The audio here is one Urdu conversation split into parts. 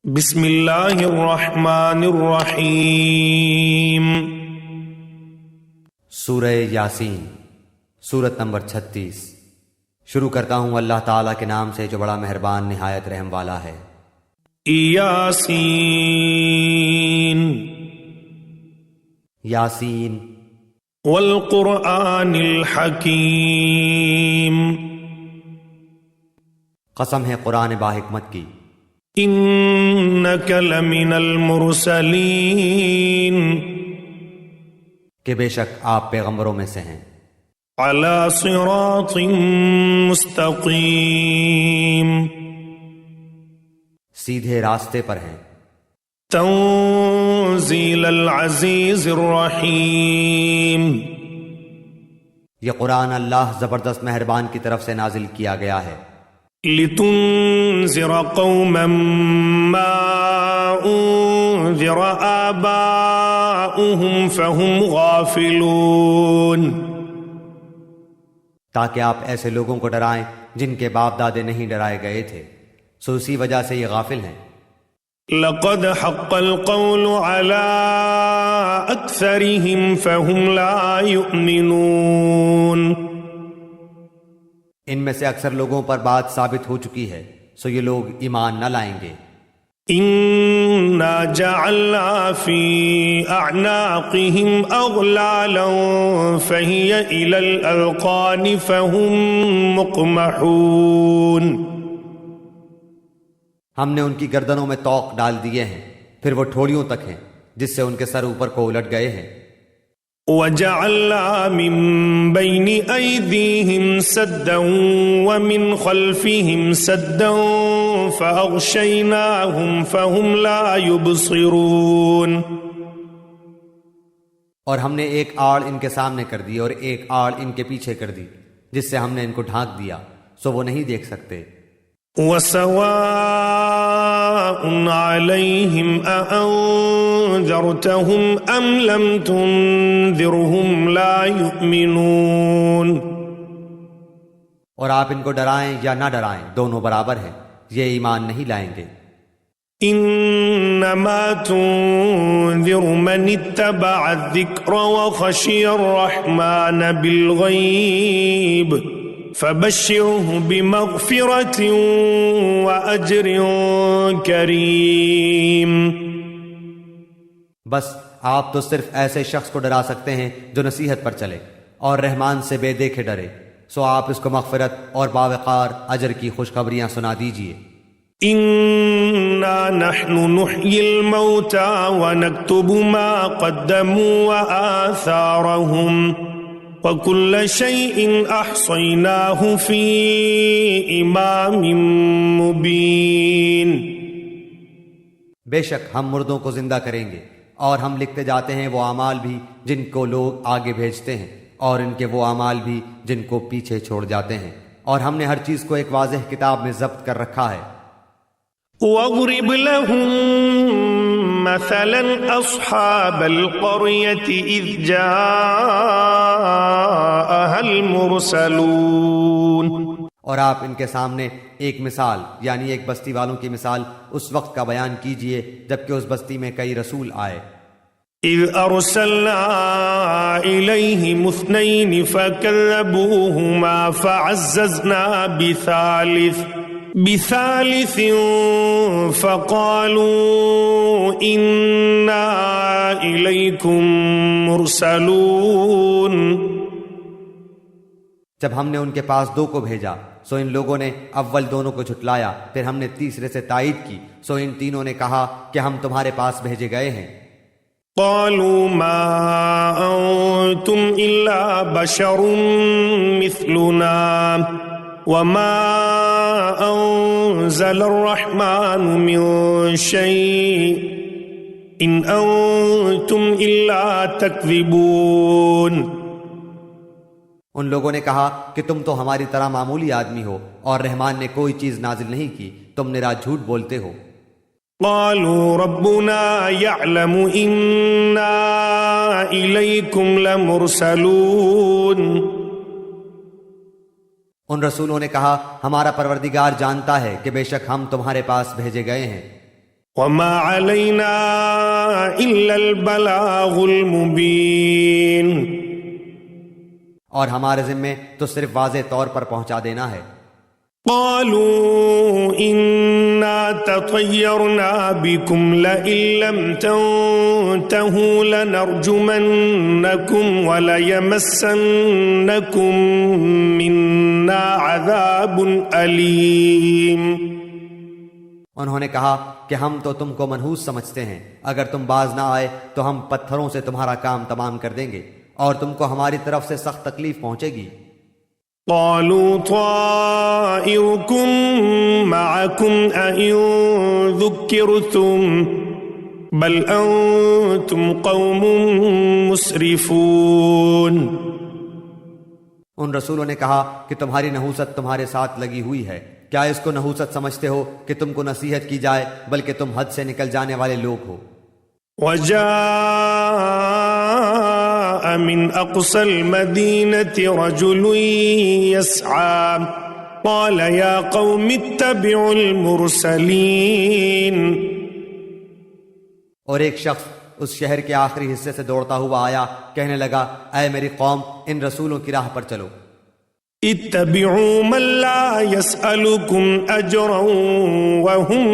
بسم اللہ الرحمن الرحیم۔ سورہ یاسین، سورت نمبر 36۔ شروع کرتا ہوں اللہ تعالیٰ کے نام سے جو بڑا مہربان نہایت رحم والا ہے۔ یاسین یاسین والقرآن الحکیم، قسم ہے قرآن باحکمت کی، انک لمن المرسلین، کہ بے شک آپ پیغمبروں میں سے ہیں، علی صراط مستقیم، سیدھے راستے پر ہیں، تنزیل العزیز الرحیم، یہ قرآن اللہ زبردست مہربان کی طرف سے نازل کیا گیا ہے، لتنذر قوما ما انذر آباؤهم فهم غافلون، تاکہ آپ ایسے لوگوں کو ڈرائیں جن کے باپ دادے نہیں ڈرائے گئے تھے، سو اسی وجہ سے یہ غافل ہیں۔ لقد حق القول على اکثرهم فهم لا يؤمنون، ان میں سے اکثر لوگوں پر بات ثابت ہو چکی ہے، سو یہ لوگ ایمان نہ لائیں گے۔ انا جعلنا في اعناقهم اغلالا فهي الى الاذقان فهم مقمحون، ہم نے ان کی گردنوں میں طوق ڈال دیے ہیں، پھر وہ ٹھوڑیوں تک ہیں جس سے ان کے سر اوپر کو الٹ گئے ہیں۔ وَجَعَلْنَا مِن بَيْنِ أَيْدِيهِمْ سَدًّا وَمِنْ خَلْفِهِمْ سَدًّا فَأَغْشَيْنَاهُمْ فَهُمْ لَا يُبْصِرُونَ، اور ہم نے ایک آڑ ان کے سامنے کر دی اور ایک آڑ ان کے پیچھے کر دی، جس سے ہم نے ان کو ڈھانک دیا، سو وہ نہیں دیکھ سکتے۔ وَسَوَاءٌ عَلَيْهِمْ أَأَنذَرْتَهُمْ أَمْ لَمْ تُنذِرْهُمْ لَا يُؤْمِنُونَ، اور آپ ان کو ڈرائیں یا نہ ڈرائیں دونوں برابر ہیں، یہ ایمان نہیں لائیں گے۔ إِنَّمَا تُنذِرُ مَنِ اتَّبَعَ الذِّكْرَ وَخَشِيَ الرَّحْمَنَ بِالْغَيْبِ فَبَشِّرْهُ بِمَغْفِرَةٍ وَأَجْرٍ كَرِيمٍ، بس آپ تو صرف ایسے شخص کو ڈرا سکتے ہیں جو نصیحت پر چلے اور رحمان سے بے دیکھے ڈرے، سو آپ اس کو مغفرت اور باوقار اجر کی خوشخبریاں سنا دیجئے۔ إِنَّا نَحْنُ نُحْيِي الْمَوْتَى وَنَكْتُبُ مَا قَدَّمُوا وَآثَارَهُمْ وَكُلَّ شَيْءٍ أَحْصَيْنَاهُ فِي إِمَامٍ مُبِينٍ، بے شک ہم مردوں کو زندہ کریں گے اور ہم لکھتے جاتے ہیں وہ اعمال بھی جن کو لوگ آگے بھیجتے ہیں اور ان کے وہ اعمال بھی جن کو پیچھے چھوڑ جاتے ہیں، اور ہم نے ہر چیز کو ایک واضح کتاب میں ضبط کر رکھا ہے۔ وَاضْرِبْ لَهُم مَّثَلًا أَصْحَابَ الْقَرْيَةِ إِذْ جَاءَهَا الْمُرْسَلُونَ، اور آپ ان کے سامنے ایک مثال یعنی ایک بستی والوں کی مثال اس وقت کا بیان کیجئے جبکہ اس بستی میں کئی رسول آئے۔ إِذْ أَرْسَلْنَا إِلَيْهِمُ اثْنَيْنِ فَكَذَّبُوهُمَا فَعَزَّزْنَا بثالث فقالوا إنا إليكم مرسلون، جب ہم نے ان کے پاس دو کو بھیجا سو ان لوگوں نے اول دونوں کو جھٹلایا، پھر ہم نے تیسرے سے تائید کی، سو ان تینوں نے کہا کہ ہم تمہارے پاس بھیجے گئے ہیں۔ قالوا ما أنتم إلا بشر مثلنا وما أنزل الرحمن من شيء إن أنتم إلا تكذبون، ان لوگوں نے کہا کہ تم تو ہماری طرح معمولی آدمی ہو اور رحمان نے کوئی چیز نازل نہیں کی، تم نرا جھوٹ بولتے ہو۔ قالوا ربنا يعلم إنا إليكم لمرسلون، ان رسولوں نے کہا ہمارا پروردگار جانتا ہے کہ بے شک ہم تمہارے پاس بھیجے گئے ہیں۔ وما علينا إلا البلاغ المبين. اور ہمارے ذمے تو صرف واضح طور پر پہنچا دینا ہے. قالوا إنا تطيرنا بكم لئن لم تنتهوا لنرجمنكم وليمسنكم منا عذاب أليم. انہوں نے کہا کہ ہم تو تم کو منحوس سمجھتے ہیں، اگر تم باز نہ آئے تو ہم پتھروں سے تمہارا کام تمام کر دیں گے اور تم کو ہماری طرف سے سخت تکلیف پہنچے گی. قالوا طائركم معكم أئن ذكرتم بل أنتم قوم مسرفون. ان رسولوں نے کہا کہ تمہاری نحوست تمہارے ساتھ لگی ہوئی ہے، کیا اس کو نحوست سمجھتے ہو کہ تم کو نصیحت کی جائے، بلکہ تم حد سے نکل جانے والے لوگ ہو. وجاء من أقصى المدينة رجل يسعى قال يا قوم اتبعوا المرسلين. اور ایک شخص اس شہر کے آخری حصے سے دوڑتا ہوا آیا، کہنے لگا اے میری قوم، ان رسولوں کی راہ پر چلو. اتبعوا من لا يسألكم أجرا وهم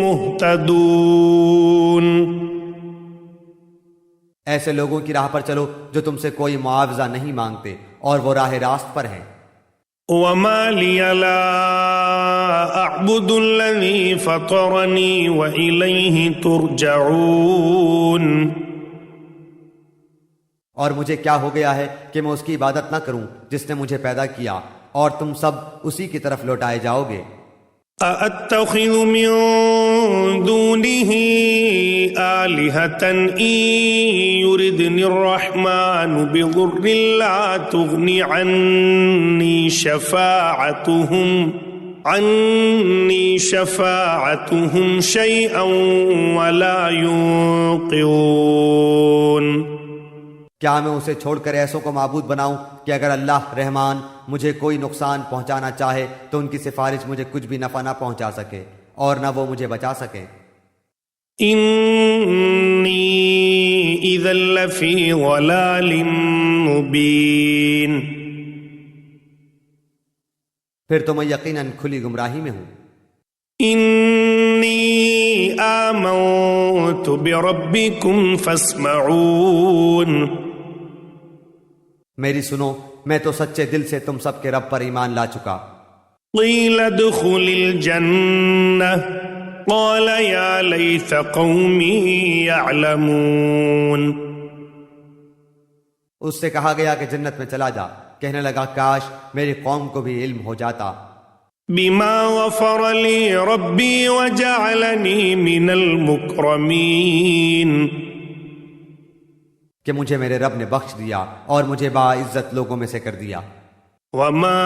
مهتدون. ایسے لوگوں کی راہ پر چلو جو تم سے کوئی معاوضہ نہیں مانگتے اور وہ راہ راست پر ہیں. وما لي لا أعبد الذي فطرني وإليه ترجعون. اور مجھے کیا ہو گیا ہے کہ میں اس کی عبادت نہ کروں جس نے مجھے پیدا کیا، اور تم سب اسی کی طرف لوٹائے جاؤ گے. أأتخذ من دونه آلهة إن يردني الرحمن بضر لا تغن عني شفاعتهم شيئا ولا ينقذون. کیا میں اسے چھوڑ کر ایسوں کو معبود بناؤں کہ اگر اللہ رحمان مجھے کوئی نقصان پہنچانا چاہے تو ان کی سفارش مجھے کچھ بھی نفع نہ پہنچا سکے اور نہ وہ مجھے بچا سکیں. انی اذا لفی ضلال مبین. پھر تو میں یقیناً کھلی گمراہی میں ہوں. انی آمنت بربکم فاسمعون. میری سنو، میں تو سچے دل سے تم سب کے رب پر ایمان لا چکا. قیل ادخل الجنہ قال یا لیت قومی یعلمون. اس سے کہا گیا کہ جنت میں چلا جا، کہنے لگا کاش میری قوم کو بھی علم ہو جاتا. بما غفر لی ربی وجعلنی من المکرمین. کہ مجھے میرے رب نے بخش دیا اور مجھے باعزت لوگوں میں سے کر دیا. وما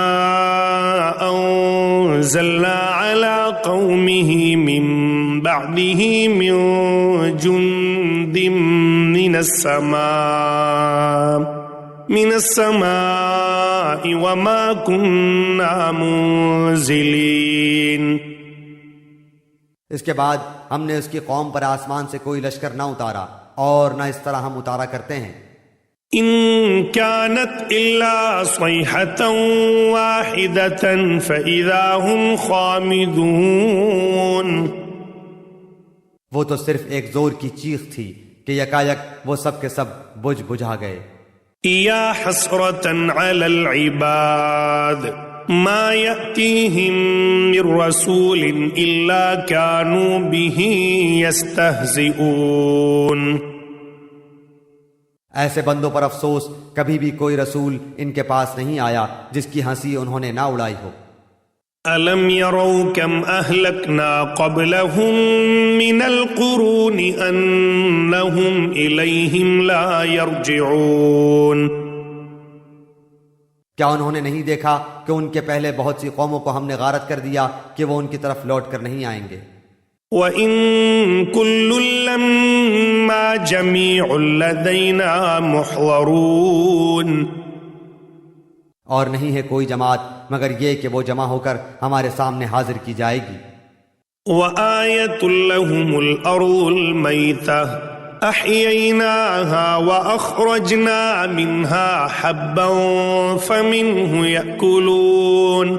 انزلنا على قومه من بعده من جند من السماء وما كنا منزلين. اس کے بعد ہم نے اس کی قوم پر آسمان سے کوئی لشکر نہ اتارا اور نہ اس طرح ہم اتارا کرتے ہیں. ان كانت الا صيحة واحدة فاذا هم خامدون. وہ تو صرف ایک زور کی چیخ تھی کہ یکایک وہ سب کے سب بجھ بجھا گئے. یا حسرة على العباد ما يأتيهم من رسول الا كانوا به يستهزئون. ایسے بندوں پر افسوس، کبھی بھی کوئی رسول ان کے پاس نہیں آیا جس کی ہنسی انہوں نے نہ اڑائی ہو. أَلَمْ يَرَوْا كَمْ أَهْلَكْنَا قَبْلَهُمْ مِنَ الْقُرُونِ أَنَّهُمْ إِلَيْهِمْ لَا يَرْجِعُونَ. کیا انہوں نے نہیں دیکھا کہ ان کے پہلے بہت سی قوموں کو ہم نے غارت کر دیا کہ وہ ان کی طرف لوٹ کر نہیں آئیں گے. وَإِن كُلٌّ لَّمَّا جَمِيعٌ لَّدَيْنَا مُحْضَرُونَ. اور نہیں ہے کوئی جماعت مگر یہ کہ وہ جمع ہو کر ہمارے سامنے حاضر کی جائے گی. وآية لهم الأرض الميتة أحييناها وأخرجنا منها حبا فمنه يأكلون.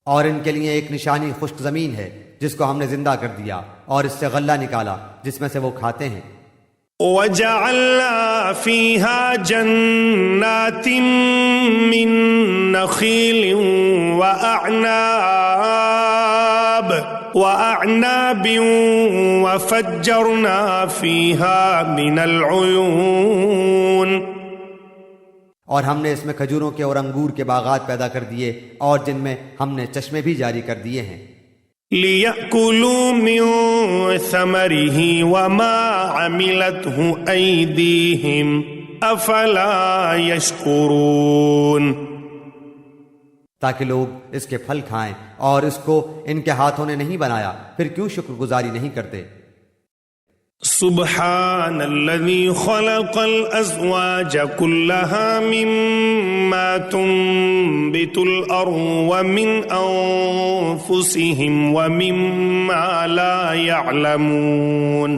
اور ان کے لیے ایک نشانی خشک زمین ہے جس کو ہم نے زندہ کر دیا اور اس سے غلہ نکالا جس میں سے وہ کھاتے ہیں. وجعلنا فيها جنات من نخيل وأعناب وفجرنا فيها من العيون. اور ہم نے اس میں کھجوروں کے اور انگور کے باغات پیدا کر دیے اور جن میں ہم نے چشمے بھی جاری کر دیے ہیں. لِيَأْكُلُوا مِن ثَمَرِهِ وَمَا عَمِلَتْهُ أَيْدِيهِمْ أَفَلَا يَشْكُرُونَ. تاکہ لوگ اس کے پھل کھائیں اور اس کو ان کے ہاتھوں نے نہیں بنایا پھر کیوں شکر گزاری نہیں کرتے. سبحان الذي خلق الأزواج كلها مما تنبت الأرض ومن أنفسهم ومما لا يعلمون.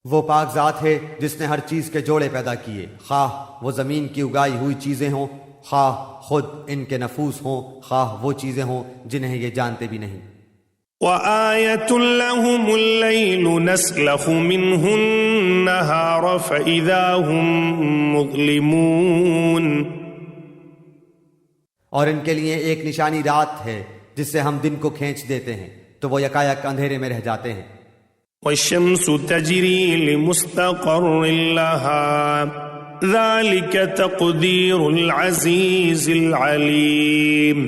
وہ پاک ذات ہے جس نے ہر چیز کے جوڑے پیدا کیے، خواہ وہ زمین کی اگائی ہوئی چیزیں ہوں، خواہ خود ان کے نفوس ہوں، خواہ وہ چیزیں ہوں جنہیں یہ جانتے بھی نہیں. وَآيَةٌ لَهُمُ اللَّيْلُ نَسْلَخُ مِنْهُ النَّهَارَ فَإِذَا هُمْ مُظْلِمُونَ. اور ان کے لیے ایک نشانی رات ہے جس سے ہم دن کو کھینچ دیتے ہیں تو وہ یکایک اندھیرے میں رہ جاتے ہیں. وَالشَّمْسُ تَجْرِي لِمُسْتَقَرٍّ لَهَا ذَلِكَ تَقْدِيرُ الْعَزِيزِ الْعَلِيمِ.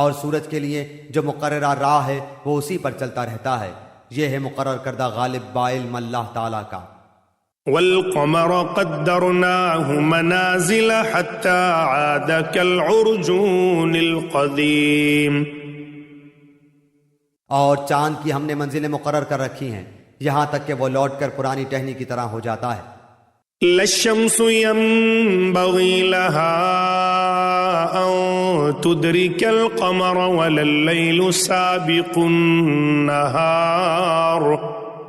اور سورج کے لیے جو مقررہ راہ ہے وہ اسی پر چلتا رہتا ہے، یہ ہے مقرر کردہ غالب بعلم اللہ تعالیٰ کا. وَالْقَمَرَ قَدَّرْنَاهُ مَنَازِلَ حَتَّى عَادَ كَالْعُرْجُونِ الْقَدِيمِ. اور چاند کی ہم نے منزلیں مقرر کر رکھی ہیں یہاں تک کہ وہ لوٹ کر پرانی ٹہنی کی طرح ہو جاتا ہے. لَا الشَّمْسُ يَنبَغِي لَهَا أَن تُدْرِكَ الْقَمَرَ وَلَا اللَّيْلُ سَابِقُ النَّهَارِ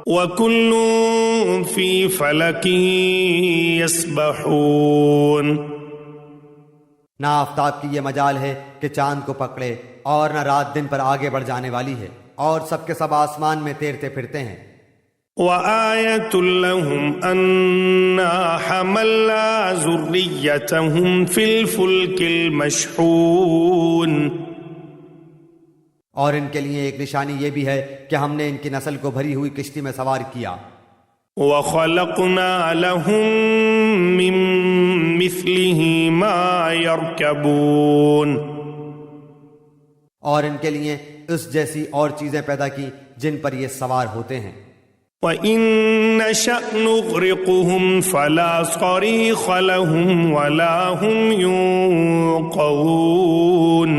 وَكُلٌّ فِي فَلَكٍ يَسْبَحُونَ. نہ آفتاب کی یہ مجال ہے کہ چاند کو پکڑے اور نہ رات دن پر آگے بڑھ جانے والی ہے، اور سب کے سب آسمان میں تیرتے پھرتے ہیں. وَآيَةٌ لَهُمْ أَنَّا حَمَلْنَا ذُرِّيَّتَهُمْ فِي الْفُلْكِ الْمَشْحُونِ. اور ان کے لیے ایک نشانی یہ بھی ہے کہ ہم نے ان کی نسل کو بھری ہوئی کشتی میں سوار کیا. وَخَلَقْنَا لَهُم مِّن مِّثْلِهِ مَا يَرْكَبُونَ. اور ان کے لیے اس جیسی اور چیزیں پیدا کی جن پر یہ سوار ہوتے ہیں. وَإِن نَّشَأْ نُغْرِقْهُمْ فَلَا صَرِيخَ لَهُمْ وَلَا هُمْ يُنقَذُونَ.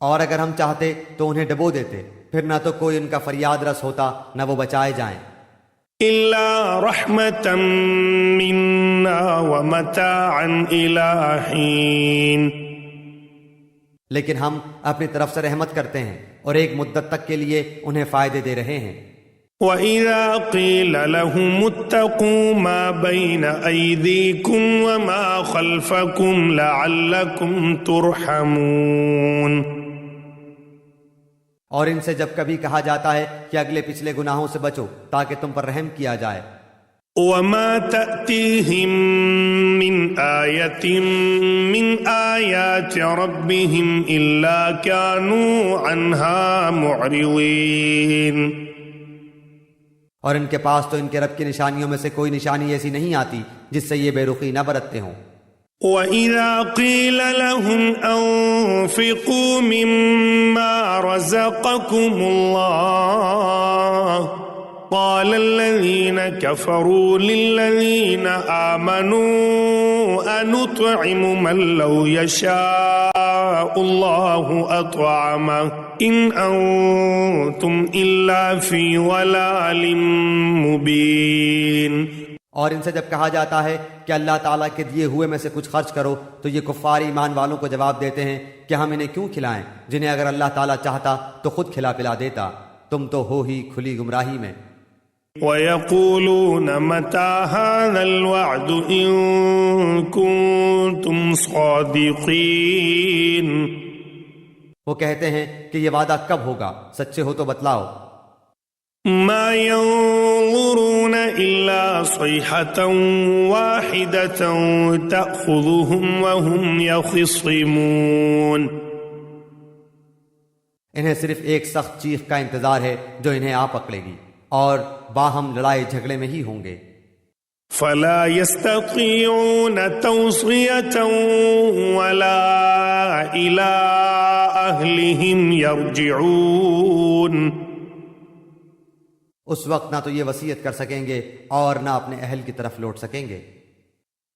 اور اگر ہم چاہتے تو انہیں ڈبو دیتے، پھر نہ تو کوئی ان کا فریاد رس ہوتا نہ وہ بچائے جائیں. إِلَّا رَحْمَةً مِّنَّا وَمَتَاعًا إِلَىٰ حِينٍ. لیکن ہم اپنی طرف سے رحمت کرتے ہیں اور ایک مدت تک کے لیے انہیں فائدے دے رہے ہیں. وَإِذَا قِيلَ لَهُمُ اتَّقُوا مَا بَيْنَ أَيْدِيكُمْ وَمَا خَلْفَكُمْ لَعَلَّكُمْ تُرْحَمُونَ. اور ان سے جب کبھی کہا جاتا ہے کہ اگلے پچھلے گناہوں سے بچو تاکہ تم پر رحم کیا جائے. وَمَا تَأْتِيهِم مِّنْ آيَةٍ مِّنْ آيَاتِ رَبِّهِمْ إِلَّا كَانُوا عَنْهَا مُعْرِضِينَ. اور ان کے پاس تو ان کے رب کی نشانیوں میں سے کوئی نشانی ایسی نہیں آتی جس سے یہ بے رخی نہ برتتے ہوں. وَإِذَا قِيلَ لَهُمْ أَنفِقُوا مِمَّا رَزَقَكُمُ اللَّهُ قَالَ الَّذِينَ كَفَرُوا لِلَّذِينَ آمَنُوا أَنُطْعِمُ مَن لَّوْ يَشَاءُ اللَّهُ أَطْعَمَهُ إِنْ أَنتُمْ إِلَّا فِي ضَلَالٍ مُّبِينٍ. اور ان سے جب کہا جاتا ہے کہ اللہ تعالیٰ کے دیے ہوئے میں سے کچھ خرچ کرو تو یہ کفار ایمان والوں کو جواب دیتے ہیں کہ ہم انہیں کیوں کھلائیں جنہیں اگر اللہ تعالیٰ چاہتا تو خود کھلا پلا دیتا، تم تو ہو ہی کھلی گمراہی میں۔ وَيَقُولُونَ مَتَى هَذَا الْوَعْدُ إِن كُنتُمْ صَادِقِينَ، وہ کہتے ہیں کہ یہ وعدہ کب ہوگا، سچے ہو تو بتلاؤ۔ مَا يَنظُرُونَ إِلَّا صَيْحَةً وَاحِدَةً تَأْخُذُهُمْ وَهُمْ يَخِصِّمُونَ، انہیں صرف ایک سخت چیخ کا انتظار ہے جو انہیں آ پکڑے گی، اور باہم لڑائی جھگڑے میں ہی ہوں گے۔ فَلَا يَسْتَطِيعُونَ تَوْصِيَةً وَلَا إِلَىٰ أَهْلِهِمْ يَرْجِعُونَ، اس وقت نہ تو یہ وصیت کر سکیں گے اور نہ اپنے اہل کی طرف لوٹ سکیں گے۔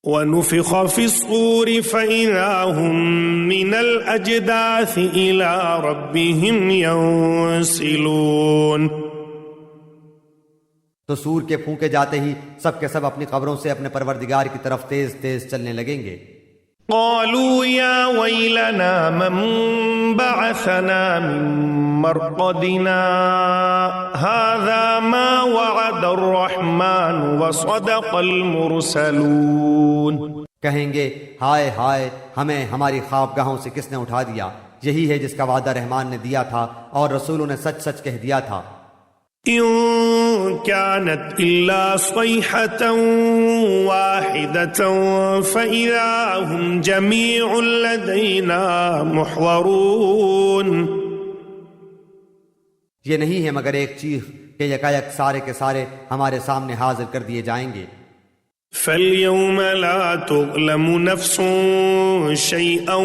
وَنُفِخَ فِي الصُّورِ فَإِذَا هُم مِّنَ الْأَجْدَاثِ إِلَىٰ رَبِّهِمْ يَنسِلُونَ، تو سور کے پھونکے جاتے ہی سب کے سب اپنی قبروں سے اپنے پروردگار کی طرف تیز تیز چلنے لگیں گے۔ قالوا يا ويلنا من بعثنا من مرقدنا هذا ما وعد الرحمن وصدق المرسلون، کہیں گے ہائے ہائے ہمیں ہماری خوابگاہوں سے کس نے اٹھا دیا، یہی ہے جس کا وعدہ رحمان نے دیا تھا اور رسولوں نے سچ سچ کہہ دیا تھا۔ إن كانت إلا صيحة واحدة فإذا هم جميع لدينا محضرون، یہ نہیں ہے مگر ایک چیخ کہ یکایک سارے کے سارے ہمارے سامنے حاضر کر دیے جائیں گے۔ فَالْيَوْمَ لَا تُظْلَمُ نَفْسٌ شَيْئًا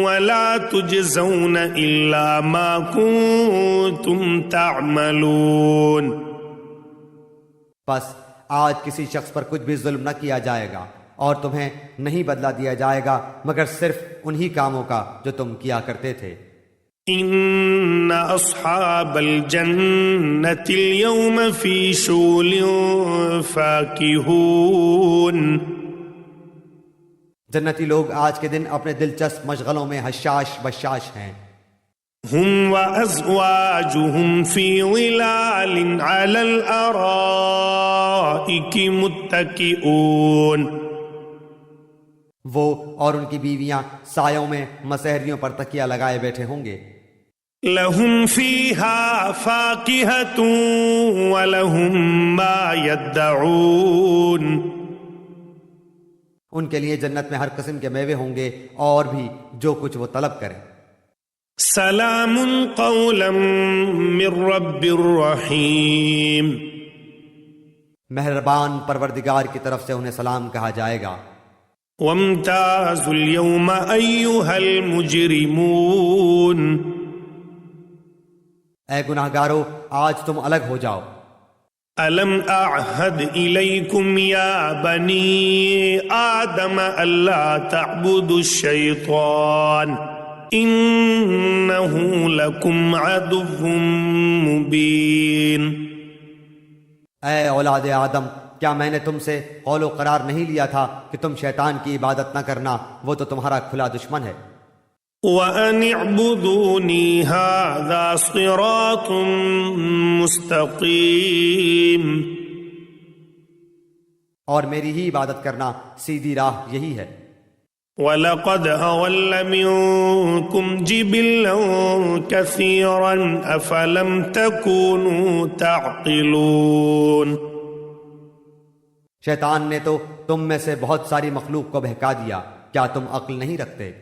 وَلَا تُجْزَوْنَ إِلَّا مَا كُنتُمْ تَعْمَلُونَ، بس آج کسی شخص پر کچھ بھی ظلم نہ کیا جائے گا اور تمہیں نہیں بدلہ دیا جائے گا مگر صرف انہی کاموں کا جو تم کیا کرتے تھے۔ إِنَّ أَصْحَابَ الْجَنَّةِ الْيَوْمَ فِي شُغُلٍ فَاكِهُونَ، جنتی لوگ آج کے دن اپنے دلچسپ مشغلوں میں حشاش بشاش ہیں۔ هُمْ وَأَزْوَاجُهُمْ فِي ظِلَالٍ عَلَى الْأَرَائِكِ مُتَّكِئُونَ، وہ اور ان کی بیویاں سایوں میں مسہریوں پر تکیہ لگائے بیٹھے ہوں گے۔ لَهُمْ فِيهَا فَاكِهَةٌ وَلَهُمْ مَا يَدَّعُونَ، ان کے لیے جنت میں ہر قسم کے میوے ہوں گے اور بھی جو کچھ وہ طلب کریں۔ سلام قولا من رب الرحیم، مہربان پروردگار کی طرف سے انہیں سلام کہا جائے گا۔ وامتازوا اليوم أيها المجرمون، اے گناہگارو آج تم الگ ہو جاؤ۔ ألم أعهد إليكم يا بني آدم ألا تعبدوا الشيطان إنه لكم عدو مبين، اے اولاد آدم کیا میں نے تم سے قول و قرار نہیں لیا تھا کہ تم شیطان کی عبادت نہ کرنا، وہ تو تمہارا کھلا دشمن ہے۔ وَأَنِ اعْبُدُونِي هَذَا صِرَاطٌ مُسْتَقِيمٌ، اور میری ہی عبادت کرنا سیدھی راہ یہی ہے۔ وَلَقَدْ أَضَلَّ مِنكُمْ جِبِلًّا كَثِيرًا أَفَلَمْ تَكُونُوا تَعْقِلُونَ، شیطان نے تو تم میں سے بہت ساری مخلوق کو بہکا دیا، کیا تم عقل نہیں رکھتے؟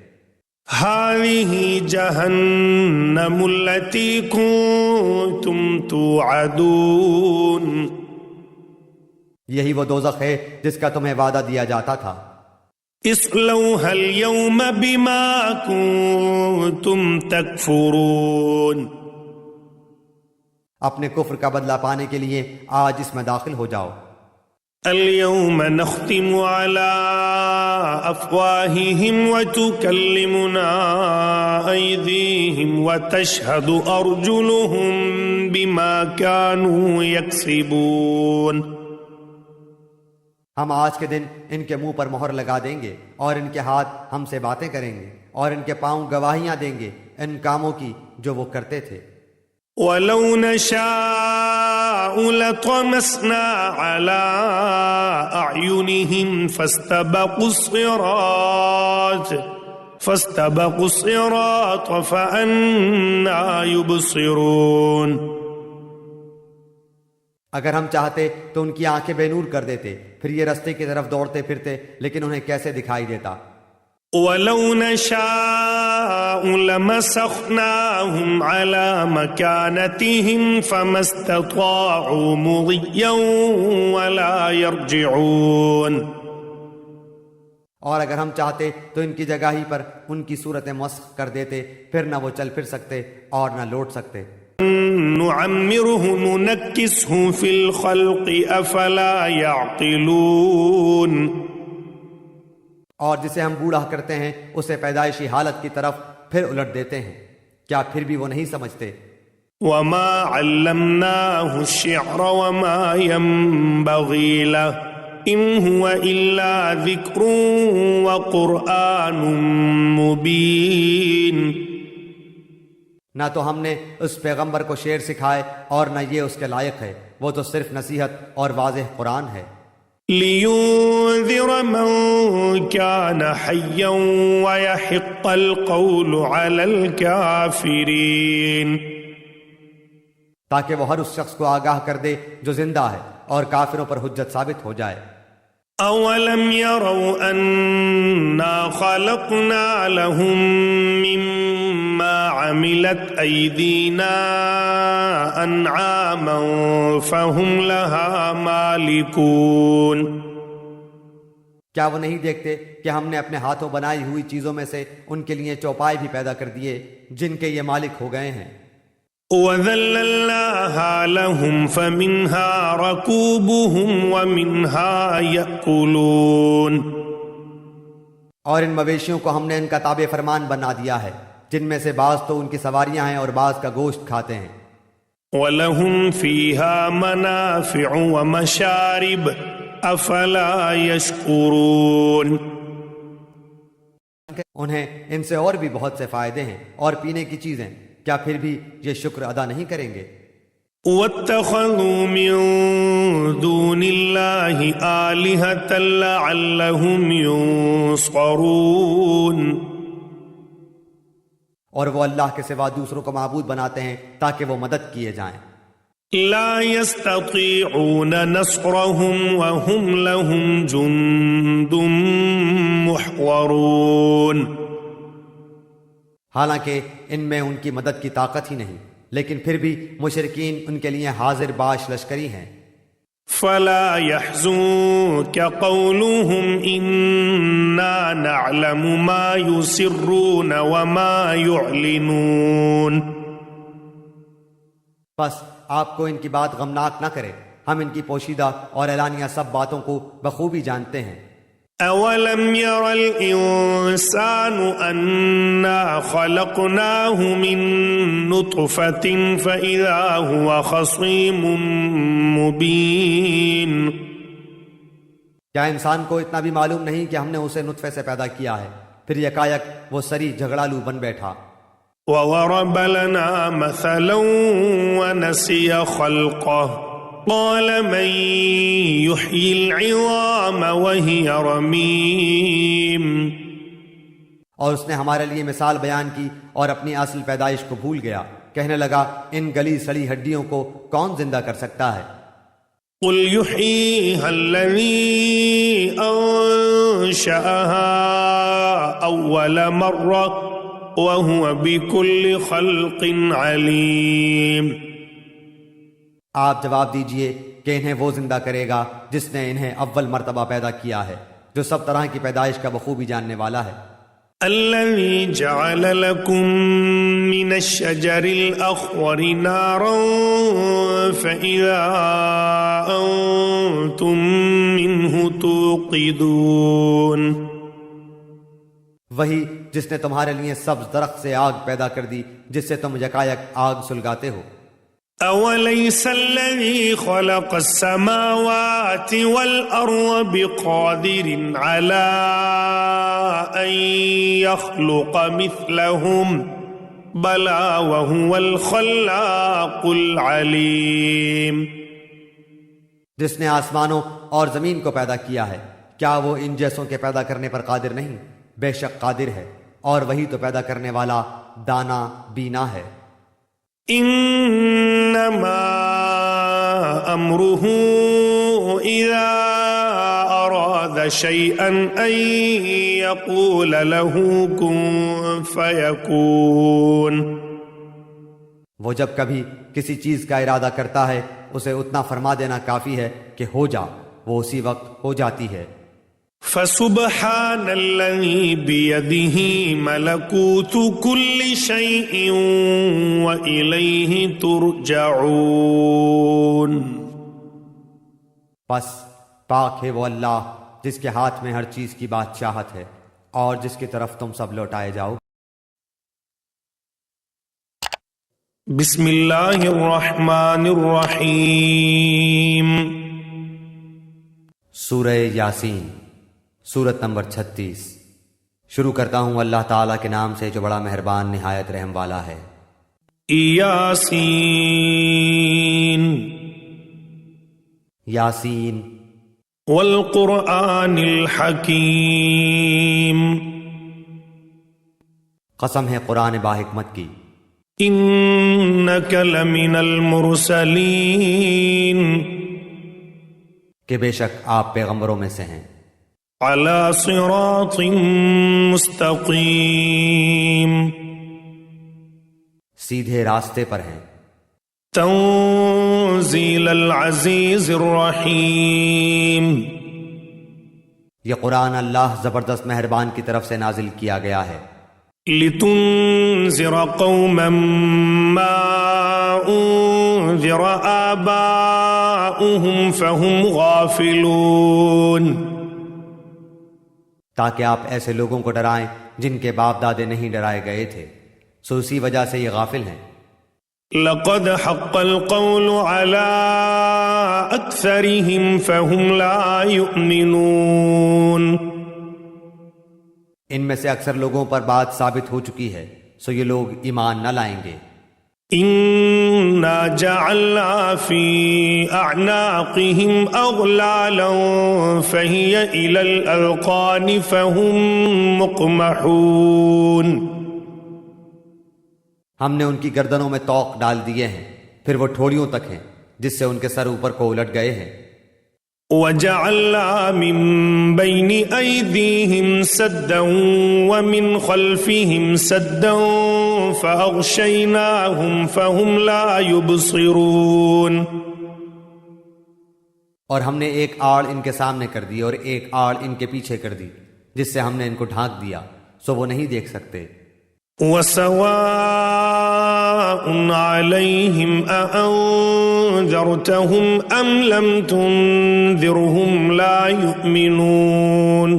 هَذِهِ جَهَنَّمُ الَّتِي كُنتُمْ تُوعَدُونَ، یہی وہ دوزخ ہے جس کا تمہیں وعدہ دیا جاتا تھا۔ اصلوها اليوم بما كنتم تكفرون، اپنے کفر کا بدلہ پانے کے لیے آج اس میں داخل ہو جاؤ۔ اليوم نختم على أفواههم وتكلمنا أيديهم وتشهد أرجلهم بما كانوا يكسبون، ہم آج کے دن ان کے منہ پر مہر لگا دیں گے اور ان کے ہاتھ ہم سے باتیں کریں گے اور ان کے پاؤں گواہیاں دیں گے ان کاموں کی جو وہ کرتے تھے۔ وَلَوْ نَشَاءُ لَطَمَسْنَا عَلَىٰ أَعْيُنِهِمْ فَاسْتَبَقُوا الصِّرَاطَ فَأَنَّىٰ يُبْصِرُونَ۔ اگر ہم چاہتے تو ان کی آنکھیں بے نور کر دیتے، پھر یہ رستے کی طرف دوڑتے پھرتے، لیکن انہیں کیسے دکھائی دیتا۔ وَلَوْ نَشَاءُ لَمَسَخْنَاهُمْ عَلَىٰ مَكَانَتِهِمْ فَمَا اسْتَطَاعُوا مُضِيًّا وَلَا يَرْجِعُونَ۔ اور اگر ہم چاہتے تو ان کی جگہ ہی پر ان کی صورت مسخ کر دیتے، پھر نہ وہ چل پھر سکتے اور نہ لوٹ سکتے۔ نُعَمِّرْهُ نُنَكِّسْهُ فِي الْخَلْقِ أَفَلَا يَعْقِلُونَ۔ اور جسے ہم بوڑھا کرتے ہیں اسے پیدائشی حالت کی طرف پھر الٹ دیتے ہیں، کیا پھر بھی وہ نہیں سمجھتے؟ وَمَا عَلَّمْنَاهُ الشِّعْرَ وَمَا يَنبَغِي لَهُ إِنْ هُوَ إِلَّا ذِكْرٌ وَقُرْآنٌ مُبِينٌ۔ نہ تو ہم نے اس پیغمبر کو شعر سکھائے اور نہ یہ اس کے لائق ہے، وہ تو صرف نصیحت اور واضح قرآن ہے۔ لِيُنذِرَ مَن كَانَ حَيًّا وَيَحِقَّ الْقَوْلُ عَلَى الْكَافِرِينَ۔ تاکہ وہ ہر اس شخص کو آگاہ کر دے جو زندہ ہے اور کافروں پر حجت ثابت ہو جائے۔ أَوَلَمْ يَرَوْا أَنَّا خَلَقْنَا لَهُم مِّمَّا عَمِلَتْ أَيْدِينَا أَنْعَامًا فَهُمْ لَهَا مَالِكُونَ۔ کیا وہ نہیں دیکھتے کہ ہم نے اپنے ہاتھوں بنائی ہوئی چیزوں میں سے ان کے لیے چوپائے بھی پیدا کر دیے جن کے یہ مالک ہو گئے ہیں۔ وَذَلَّلْنَاهَا لَهُمْ فَمِنْهَا رَكُوبُهُمْ وَمِنْهَا يَأْكُلُونَ۔ اور ان مویشیوں کو ہم نے ان کا تابع فرمان بنا دیا ہے، جن میں سے بعض تو ان کی سواریاں ہیں اور بعض کا گوشت کھاتے ہیں۔ وَلَهُمْ فِيهَا مَنَافِعُ وَمَشَارِبُ أَفَلَا يَشْكُرُونَ۔ انہیں ان سے اور بھی بہت سے فائدے ہیں اور پینے کی چیزیں، کیا پھر بھی یہ شکر ادا نہیں کریں گے؟ وَاتَّخَذُوا مِن دُونِ اللَّهِ آلِهَةً لَعَلَّهُمْ يُنصَرُونَ۔ اور وہ اللہ کے سوا دوسروں کو معبود بناتے ہیں تاکہ وہ مدد کیے جائیں۔ لَا يَسْتَطِيعُونَ نَصْرَهُمْ وَهُمْ لَهُمْ جُندٌ مُحْضَرُونَ۔ حالانکہ ان میں ان کی مدد کی طاقت ہی نہیں، لیکن پھر بھی مشرکین ان کے لیے حاضر باش لشکری ہیں۔ فَلَا يَحْزُنكَ قَوْلُهُمْ إِنَّا نَعْلَمُ مَا يُسِرُّونَ وَمَا يُعْلِنُونَ۔ بس آپ کو ان کی بات غمناک نہ کرے، ہم ان کی پوشیدہ اور اعلانیہ سب باتوں کو بخوبی جانتے ہیں۔ أَوَلَمْ يَرَ الْإِنسَانُ أَنَّا خَلَقْنَاهُ مِن نُّطْفَةٍ فَإِذَا هُوَ خَصِيمٌ مُّبِينٌ۔ کیا انسان کو اتنا بھی معلوم نہیں کہ ہم نے اسے نطفے سے پیدا کیا ہے، پھر یکایک وہ سری جھگڑالو بن بیٹھا۔ وَضَرَبَ لَنَا مَثَلًا وَنَسِيَ خَلْقَهُ قَالَ مَن يُحْيِي الْعِظَامَ وَهِيَ رَمِيمٌ۔ اور اس نے ہمارے لیے مثال بیان کی اور اپنی اصل پیدائش کو بھول گیا، کہنے لگا ان گلی سڑی ہڈیوں کو کون زندہ کر سکتا ہے؟ قُلْ يُحْيِيهَا الَّذِي أَنشَأَهَا أَوَّلَ مَرَّةٍ وَهُوَ بِكُلِّ خَلْقٍ عَلِيمٌ۔ آپ جواب دیجئے کہ انہیں وہ زندہ کرے گا جس نے انہیں اول مرتبہ پیدا کیا ہے، جو سب طرح کی پیدائش کا بخوبی جاننے والا ہے۔ الذي جعل لكم من الشجر الأخضر نارا فإذا أنتم منه توقدون۔ وہی جس نے تمہارے لیے سبز درخت سے آگ پیدا کر دی جس سے تم یکایک آگ سلگاتے ہو۔ أوليس الذي خلق السماوات والأرض بقادر على أن يخلق مثلهم بلى وهو الخلاق العليم. جس نے آسمانوں اور زمین کو پیدا کیا ہے، کیا وہ ان جیسوں کے پیدا کرنے پر قادر نہیں؟ بے شک قادر ہے، اور وہی تو پیدا کرنے والا دانا بینا ہے. انما امره اذا اراد شيئا ان يقول له كن فيكون. وہ جب کبھی کسی چیز کا ارادہ کرتا ہے اسے اتنا فرما دینا کافی ہے کہ ہو جا، وہ اسی وقت ہو جاتی ہے. فسبحان الذي بيده ملكوت كل شيء وإليه ترجعون. پس پاک ہے وہ اللہ جس کے ہاتھ میں ہر چیز کی بادشاہت ہے اور جس کی طرف تم سب لوٹائے جاؤ. بسم اللہ الرحمن الرحیم. سورہ یاسین، سورت نمبر 36. شروع کرتا ہوں اللہ تعالیٰ کے نام سے جو بڑا مہربان نہایت رحم والا ہے. یاسین یاسین والقرآن الحکیم. قسم ہے قرآن باحکمت کی. انک لمن المرسلین، کہ بے شک آپ پیغمبروں میں سے ہیں. علی صراط مستقیم، سیدھے راستے پر ہیں. تنزیل العزیز الرحیم، یہ قرآن اللہ زبردست مہربان کی طرف سے نازل کیا گیا ہے. لتنذر قوما ما انذر آباؤهم فهم غافلون، تاکہ آپ ایسے لوگوں کو ڈرائیں جن کے باپ دادے نہیں ڈرائے گئے تھے، سو اسی وجہ سے یہ غافل ہیں. لقد حق القول على اکثرهم فهم لا يؤمنون، ان میں سے اکثر لوگوں پر بات ثابت ہو چکی ہے، سو یہ لوگ ایمان نہ لائیں گے. انا جعلنا في اعناقهم اغلالا فهي الى الاذقان فهم مقمحون، ہم نے ان کی گردنوں میں طوق ڈال دیے ہیں، پھر وہ ٹھوڑیوں تک ہیں جس سے ان کے سر اوپر کو الٹ گئے ہیں. وَجَعَلْنَا مِن بَيْنِ أَيْدِيهِمْ سَدًّا وَمِنْ خَلْفِهِمْ سَدًّا فَأَغْشَيْنَاهُمْ فَهُمْ لَا يُبْصِرُونَ، اور ہم نے ایک آڑ ان کے سامنے کر دی اور ایک آڑ ان کے پیچھے کر دی، جس سے ہم نے ان کو ڈھانک دیا، سو وہ نہیں دیکھ سکتے. وَسَوَاءٌ عَلَيْهِمْ أَأَنذَرْتَهُمْ أَمْ لَمْ تُنذِرْهُمْ لَا يُؤْمِنُونَ،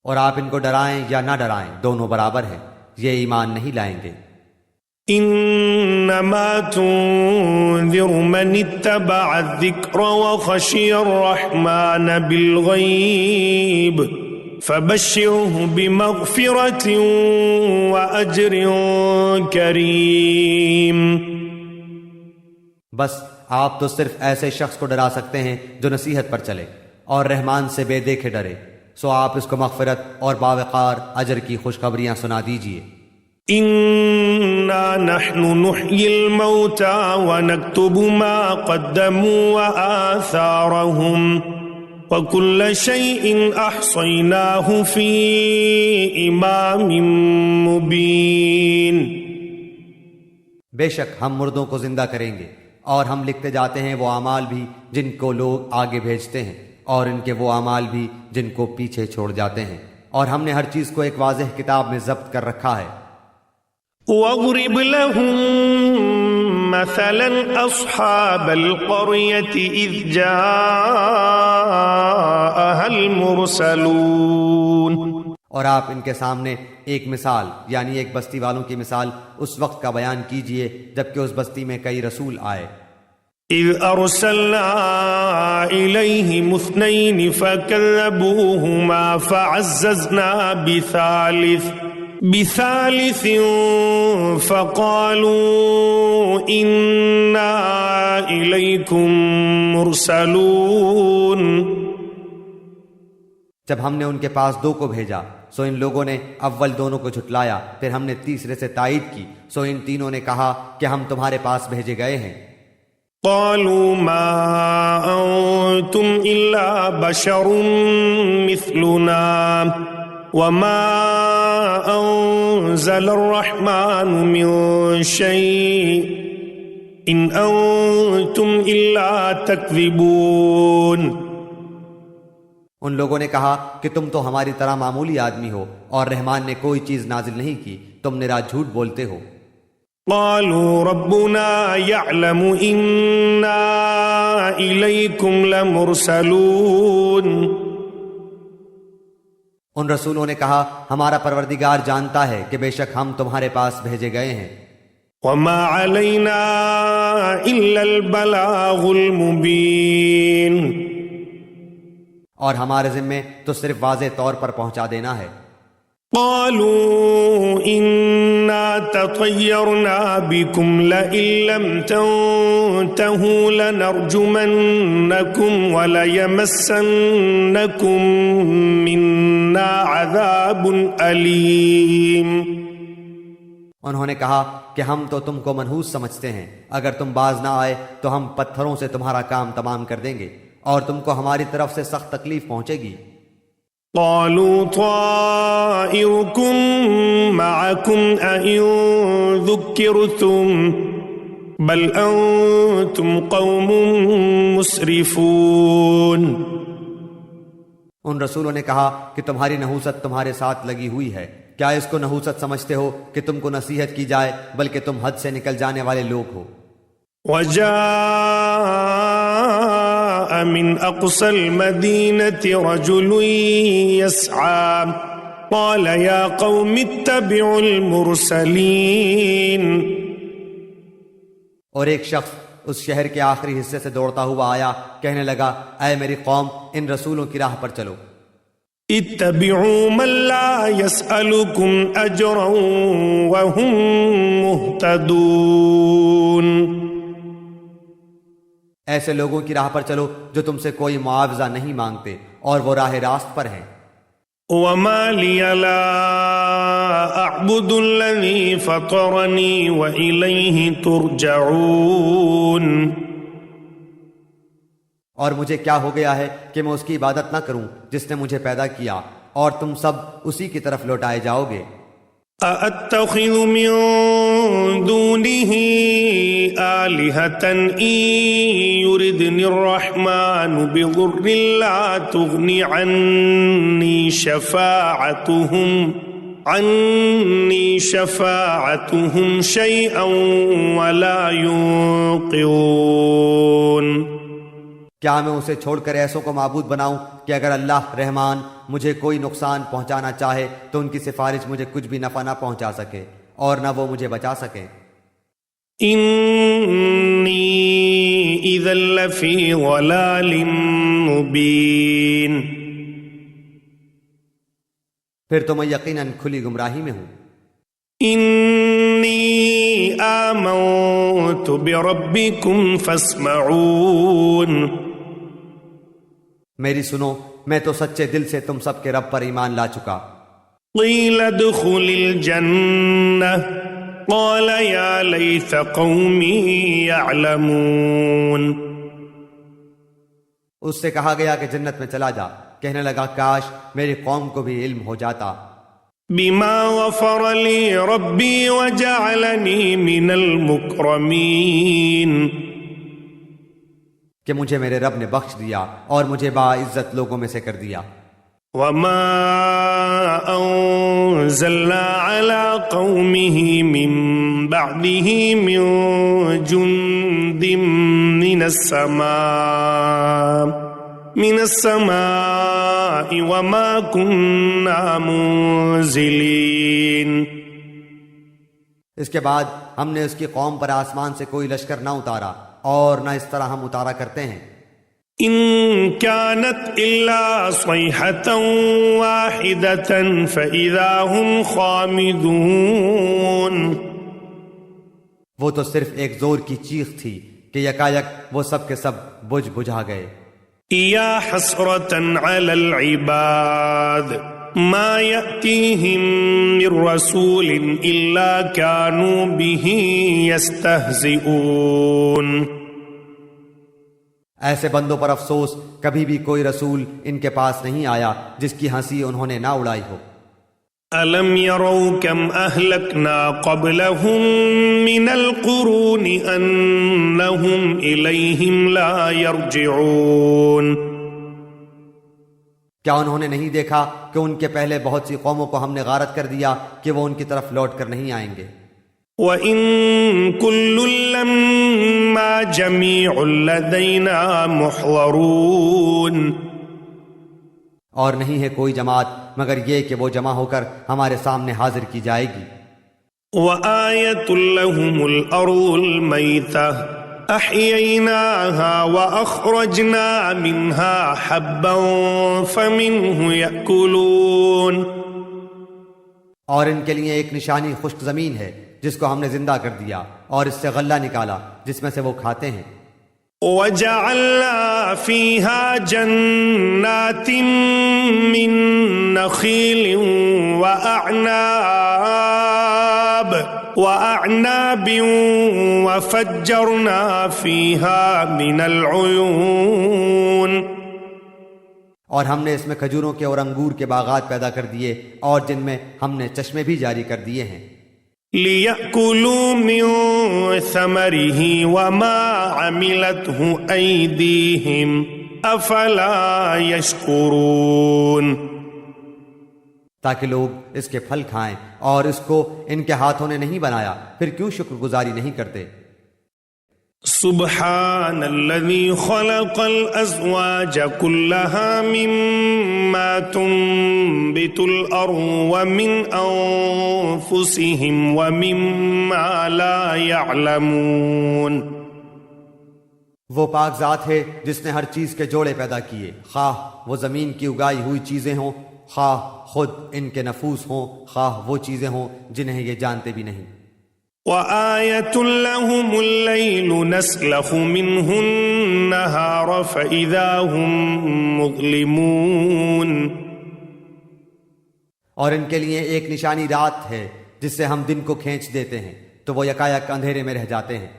اور آپ ان کو ڈرائیں یا نہ ڈرائیں دونوں برابر ہیں، یہ ایمان نہیں لائیں گے. انما تنذر من اتبع الذکر وخشی الرحمن بالغیب فبشره بمغفرة وأجر کریم. بس آپ تو صرف ایسے شخص کو ڈرا سکتے ہیں جو نصیحت پر چلے اور رحمان سے بے دیکھے ڈرے، سو آپ اس کو مغفرت اور باوقار اجر کی خوشخبریاں سنا دیجئے. انا نحن نحيي الموتى ونكتب ما قدموا وآثارهم وكل شيء احصيناه في امام مبين. بے شک ہم مردوں کو زندہ کریں گے اور ہم لکھتے جاتے ہیں وہ اعمال بھی جن کو لوگ آگے بھیجتے ہیں اور ان کے وہ اعمال بھی جن کو پیچھے چھوڑ جاتے ہیں، اور ہم نے ہر چیز کو ایک واضح کتاب میں ضبط کر رکھا ہے. وَاضْرِبْ لَهُم مَّثَلًا أَصْحَابَ الْقَرْيَةِ إِذْ جَاءَهَا الْمُرْسَلُونَ، اور آپ ان کے سامنے ایک مثال یعنی ایک بستی والوں کی مثال اس وقت کا بیان کیجئے جبکہ اس بستی میں کئی رسول آئے۔ إذ أرسلنا إليهم 2 فكذبوهما فعززنا بثالث فقالوا إنا إليكم مرسلون۔ جب ہم نے ان کے پاس 2 کو بھیجا سو ان لوگوں نے اول دونوں کو جھٹلایا، پھر ہم نے تیسرے سے تائید کی سو ان تینوں نے کہا کہ ہم تمہارے پاس بھیجے گئے ہیں۔ قالوا ما أنتم إلا بشر مثلنا وما أنزل الرحمن من شيء إن أنتم إلا تكذبون۔ ان لوگوں نے کہا کہ تم تو ہماری طرح معمولی آدمی ہو اور رحمان نے کوئی چیز نازل نہیں کی، تم نرا جھوٹ بولتے ہو۔ قالوا ربنا يعلم إنا إليكم لمرسلون۔ ان رسولوں نے کہا ہمارا پروردگار جانتا ہے کہ بے شک ہم تمہارے پاس بھیجے گئے ہیں۔ وما علينا إلا البلاغ المبين۔ اور ہمارے ذمے تو صرف واضح طور پر پہنچا دینا ہے۔ قالوا إنا تطيرنا بكم لئن لم تنتهوا لنرجمنكم وليمسنكم منا عذاب أليم۔ انہوں نے کہا کہ ہم تو تم کو منحوس سمجھتے ہیں، اگر تم باز نہ آئے تو ہم پتھروں سے تمہارا کام تمام کر دیں گے اور تم کو ہماری طرف سے سخت تکلیف پہنچے گی۔ قالوا طائركم معكم أئن ذكرتم بل أنتم قوم مسرفون۔ ان رسولوں نے کہا کہ تمہاری نحوست تمہارے ساتھ لگی ہوئی ہے، کیا اس کو نحوست سمجھتے ہو کہ تم کو نصیحت کی جائے، بلکہ تم حد سے نکل جانے والے لوگ ہو۔ وجاء من أقصى المدينة رجل يسعى قال يا قوم اتبعوا المرسلين۔ اور ایک شخص اس شہر کے آخری حصے سے دوڑتا ہوا آیا، کہنے لگا اے میری قوم ان رسولوں کی راہ پر چلو۔ اتبعوا من لا يسألكم أجرا وهم مهتدون۔ ایسے لوگوں کی راہ پر چلو جو تم سے کوئی معاوضہ نہیں مانگتے اور وہ راہ راست پر ہیں۔ وما لي لا أعبد الذي فطرني وإليه ترجعون۔ اور مجھے کیا ہو گیا ہے کہ میں اس کی عبادت نہ کروں جس نے مجھے پیدا کیا، اور تم سب اسی کی طرف لوٹائے جاؤ گے۔ أأتخذ من دونه آلهة إن يردني الرحمن بضر لا تغن عني شفاعتهم شيئا ولا ينقذون۔ کیا میں اسے چھوڑ کر ایسوں کو معبود بناؤں کہ اگر اللہ رحمان مجھے کوئی نقصان پہنچانا چاہے تو ان کی سفارش مجھے کچھ بھی نفع نہ پہنچا سکے اور نہ وہ مجھے بچا سکیں۔ انی اذا لفی ضلال مبین۔ پھر تو میں یقیناً کھلی گمراہی میں ہوں۔ انی آمنت بربکم فاسمعون۔ میری سنو، میں تو سچے دل سے تم سب کے رب پر ایمان لا چکا۔ قیل ادخل الجنہ قال یا لیت قومی یعلمون۔ اس سے کہا گیا کہ جنت میں چلا جا، کہنے لگا کاش میری قوم کو بھی علم ہو جاتا۔ بما غفر لی ربی وجعلنی من المکرمین۔ کہ مجھے میرے رب نے بخش دیا اور مجھے باعزت لوگوں میں سے کر دیا۔ وما انزلنا على قومه من بعده من جند من السماء من السماء وما كنا منزلين. اس کے بعد ہم نے اس کی قوم پر آسمان سے کوئی لشکر نہ اتارا اور نہ اس طرح ہم اتارا کرتے ہیں. إن كانت إلا صيحة واحدة فإذا هم خامدون. وہ تو صرف ایک زور کی چیخ تھی کہ یکایک وہ سب کے سب بجھ بجھا گئے. يا حسرة على العباد ما يأتيهم من رسول إلا كانوا به يستهزئون. ایسے بندوں پر افسوس، کبھی بھی کوئی رسول ان کے پاس نہیں آیا جس کی ہنسی انہوں نے نہ اڑائی ہو. ألم يروا كم أهلكنا قبلهم من القرون أنهم إليهم لا يرجعون. کیا انہوں نے نہیں دیکھا کہ ان کے پہلے بہت سی قوموں کو ہم نے غارت کر دیا کہ وہ ان کی طرف لوٹ کر نہیں آئیں گے. وَإِن كُلٌّ لَّمَّا جَمِيعٌ لَّدَيْنَا مُحْضَرُونَ. اور نہیں ہے کوئی جماعت مگر یہ کہ وہ جمع ہو کر ہمارے سامنے حاضر کی جائے گی. وَآيَةٌ لَّهُمُ الْأَرْضُ الْمَيْتَةُ أَحْيَيْنَاهَا وَأَخْرَجْنَا مِنْهَا حَبًّا فَمِنْهُ يَأْكُلُونَ. اور ان کے لیے ایک نشانی خشک زمین ہے جس کو ہم نے زندہ کر دیا اور اس سے غلہ نکالا جس میں سے وہ کھاتے ہیں. وَجَعَلْنَا فِيهَا جَنَّاتٍ مِّن نَّخِيلٍ وَأَعْنَابٍ وَفَجَّرْنَا فِيهَا مِنَ الْعُيُونِ. اور ہم نے اس میں کھجوروں کے اور انگور کے باغات پیدا کر دیے اور جن میں ہم نے چشمے بھی جاری کر دیے ہیں. لِيَأْكُلُوا مِن ثَمَرِهِ وَمَا عَمِلَتْهُ أَيْدِيهِمْ أَفَلَا يَشْكُرُونَ. تاکہ لوگ اس کے پھل کھائیں اور اس کو ان کے ہاتھوں نے نہیں بنایا، پھر کیوں شکر گزاری نہیں کرتے. سبحان الذي خلق الأزواج كلها مما تنبت الأرض ومن أنفسهم ومما لا يعلمون. وہ پاک ذات ہے جس نے ہر چیز کے جوڑے پیدا کیے، خواہ وہ زمین کی اگائی ہوئی چیزیں ہوں، خواہ خود ان کے نفوس ہوں، خواہ وہ چیزیں ہوں جنہیں یہ جانتے بھی نہیں. وَآيَةٌ لَّهُمُ اللَّيْلُ نَسْلَخُ مِنْهُ النَّهَارَ فَإِذَا هُمْ مُظْلِمُونَ. اور ان کے لیے ایک نشانی رات ہے جس سے ہم دن کو کھینچ دیتے ہیں تو وہ یکایک اندھیرے میں رہ جاتے ہیں.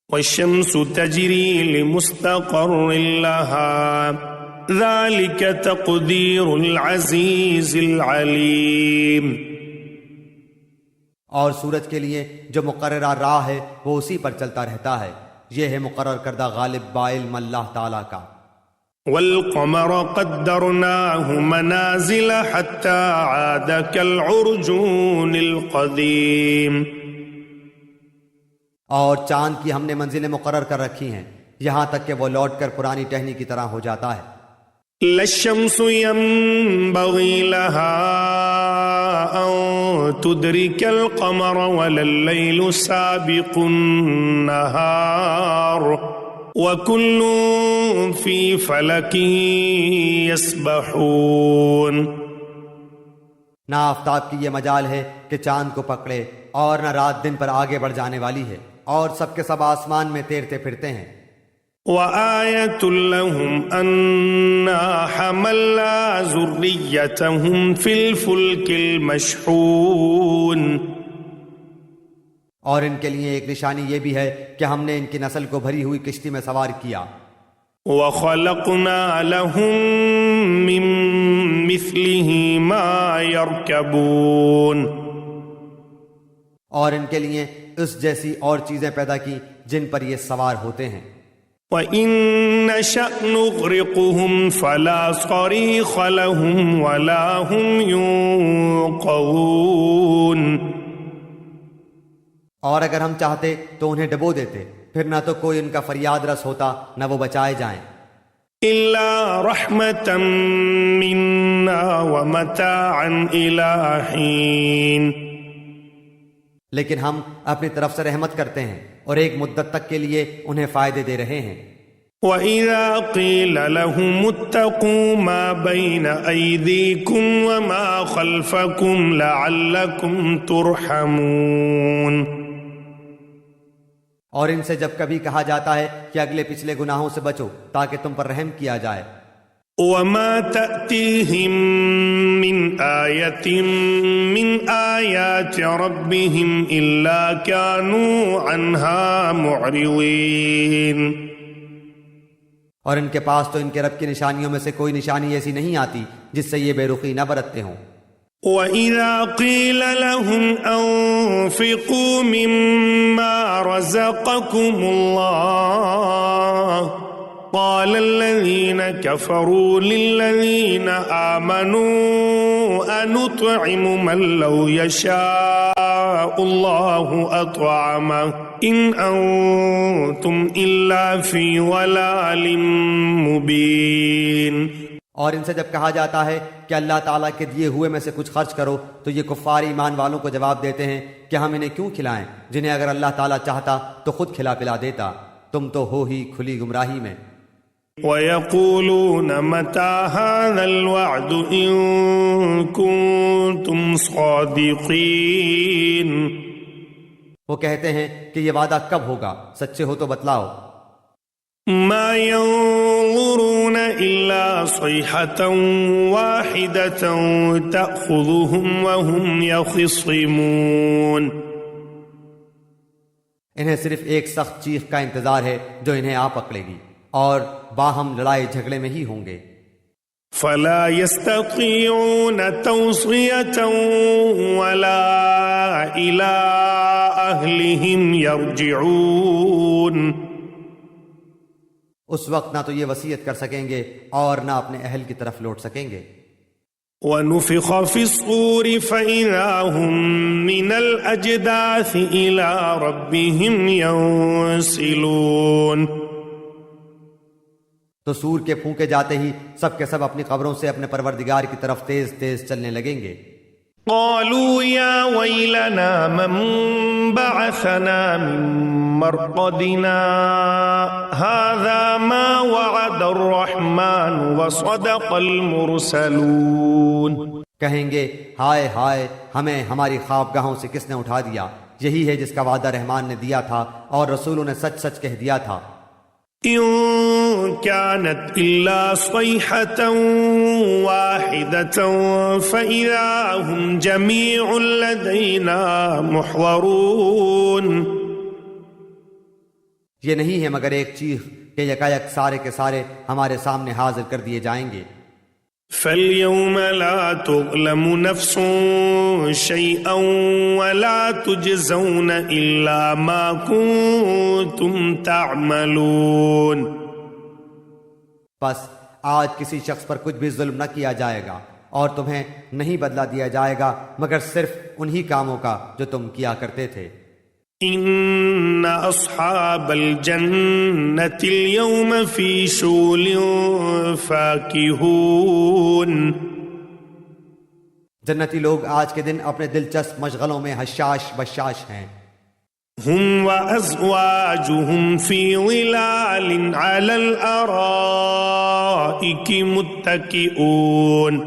وَالشَّمْسُ تَجْرِي لِمُسْتَقَرٍّ لَّهَا ذَلِكَ تَقْدِيرُ الْعَزِيزِ الْعَلِيمِ. اور سورج کے لیے جو مقررہ راہ ہے وہ اسی پر چلتا رہتا ہے، یہ ہے مقرر کردہ غالب بعلم اللہ تعالیٰ کا. وَالْقَمَرَ قَدَّرْنَاهُ مَنَازِلَ حَتَّى عَادَ كَالْعُرْجُونِ الْقَدِيمِ. اور چاند کی ہم نے منزلیں مقرر کر رکھی ہیں یہاں تک کہ وہ لوٹ کر پرانی ٹہنی کی طرح ہو جاتا ہے. لَا الشَّمْسُ يَنبَغِي لَهَا أَن تُدْرِكَ الْقَمَرَ وَلَا اللَّيْلُ سَابِقُ النَّهَارِ وَكُلٌّ فِي فَلَكٍ يَسْبَحُونَ. نہ آفتاب کی یہ مجال ہے کہ چاند کو پکڑے اور نہ رات دن پر آگے بڑھ جانے والی ہے، اور سب کے سب آسمان میں تیرتے پھرتے ہیں. وَآيَةٌ لَّهُمْ أَنَّا حَمَلْنَا ذُرِّيَّتَهُمْ فِي الْفُلْكِ الْمَشْحُونِ. اور ان کے لیے ایک نشانی یہ بھی ہے کہ ہم نے ان کی نسل کو بھری ہوئی کشتی میں سوار کیا. وَخَلَقْنَا لَهُم مِّن مِّثْلِهِ مَا يَرْكَبُونَ. اور ان کے لیے اس جیسی اور چیزیں پیدا کی جن پر یہ سوار ہوتے ہیں. وَإِن نَّشَأْ نُغْرِقْهُمْ فَلَا صَرِيخَ لَهُمْ وَلَا هُمْ يُنقَذُونَ. اور اگر ہم چاہتے تو انہیں ڈبو دیتے، پھر نہ تو کوئی ان کا فریاد رس ہوتا نہ وہ بچائے جائیں. إلا رحمة منا ومتاعا إلى حين. لیکن ہم اپنی طرف سے رحمت کرتے ہیں اور ایک مدت تک کے لیے انہیں فائدے دے رہے ہیں. وَإِذَا قِيلَ لَهُمُ اتَّقُوا مَا بَيْنَ أَيْدِيكُمْ وَمَا خَلْفَكُمْ لَعَلَّكُمْ تُرْحَمُونَ. اور ان سے جب کبھی کہا جاتا ہے کہ اگلے پچھلے گناہوں سے بچو تاکہ تم پر رحم کیا جائے. وَمَا تَأْتِيهِم مِّنْ آيَةٍ مِّنْ آيَاتِ رَبِّهِمْ إِلَّا كَانُوا عَنْهَا مُعْرِضِينَ. اور ان کے پاس تو ان کے رب کی نشانیوں میں سے کوئی نشانی ایسی نہیں آتی جس سے یہ بے رخی نہ برتتے ہوں. وَإِذَا قِيلَ لَهُمْ أَنفِقُوا مِمَّا رَزَقَكُمُ اللَّهُ قَالَ الَّذِينَ كَفَرُوا لِلَّذِينَ آمَنُوا أَنُطْعِمُ مَن لَّوْ يَشَاءُ اللَّهُ أَطْعَمَهُ إِنْ أَنتُمْ إِلَّا فِي ضَلَالٍ مُّبِينٍ. اور ان سے جب کہا جاتا ہے کہ اللہ تعالیٰ کے دیے ہوئے میں سے کچھ خرچ کرو تو یہ کفار ایمان والوں کو جواب دیتے ہیں کہ ہم انہیں کیوں کھلائیں جنہیں اگر اللہ تعالیٰ چاہتا تو خود کھلا پلا دیتا. تم تو ہو ہی کھلی گمراہی میں. وَيَقُولُونَ مَتَى هَذَا الْوَعْدُ إِن كُنتُمْ صَادِقِينَ. وہ کہتے ہیں کہ یہ وعدہ کب ہوگا، سچے ہو تو بتلاؤ. مَا يَنظُرُونَ إِلَّا صَيْحَةً وَاحِدَةً تَأْخُذُهُمْ وَهُمْ يَخِصِّمُونَ. انہیں صرف ایک سخت چیخ کا انتظار ہے جو انہیں آ پکڑے گی اور باہم لڑائی جھگڑے میں ہی ہوں گے. فَلَا يَسْتَطِيعُونَ تَوْصِيَةً وَلَا إِلَىٰ أَهْلِهِمْ يَرْجِعُونَ. اس وقت نہ تو یہ وصیت کر سکیں گے اور نہ اپنے اہل کی طرف لوٹ سکیں گے. وَنُفِخَ فِي الصُّورِ فَإِذَا هُم مِّنَ الْأَجْدَاثِ إِلَىٰ رَبِّهِمْ يَنسِلُونَ. تو سور کے پھونکے جاتے ہی سب کے سب اپنی قبروں سے اپنے پروردگار کی طرف تیز تیز چلنے لگیں گے. قالوا يا ويلنا من بعثنا من مرقدنا هذا ما وعد الرحمن وصدق المرسلون. کہیں گے ہائے ہائے ہمیں ہماری خوابگاہوں سے کس نے اٹھا دیا، یہی ہے جس کا وعدہ رحمان نے دیا تھا اور رسولوں نے سچ سچ کہہ دیا تھا. إن كانت إلا صيحة واحدة فإذا هم جميع لدينا محضرون. یہ نہیں ہے مگر ایک چیخ کہ یکایک سارے کے سارے ہمارے سامنے حاضر کر دیے جائیں گے. فَالْيَوْمَ لَا تُظْلَمُ نَفْسٌ شَيْئًا وَلَا تُجْزَوْنَ إِلَّا مَا كُنتُمْ تَعْمَلُونَ. بس آج کسی شخص پر کچھ بھی ظلم نہ کیا جائے گا اور تمہیں نہیں بدلہ دیا جائے گا مگر صرف انہی کاموں کا جو تم کیا کرتے تھے. إِنَّ أَصْحَابَ الْجَنَّةِ الْيَوْمَ فِي شُغُلٍ فَاكِهُونَ. جنتی لوگ آج کے دن اپنے دلچسپ مشغلوں میں حشاش بشاش ہیں. هُمْ وَأَزْوَاجُهُمْ فِي ظِلَالٍ عَلَى الْأَرَائِكِ مُتَّكِئُونَ.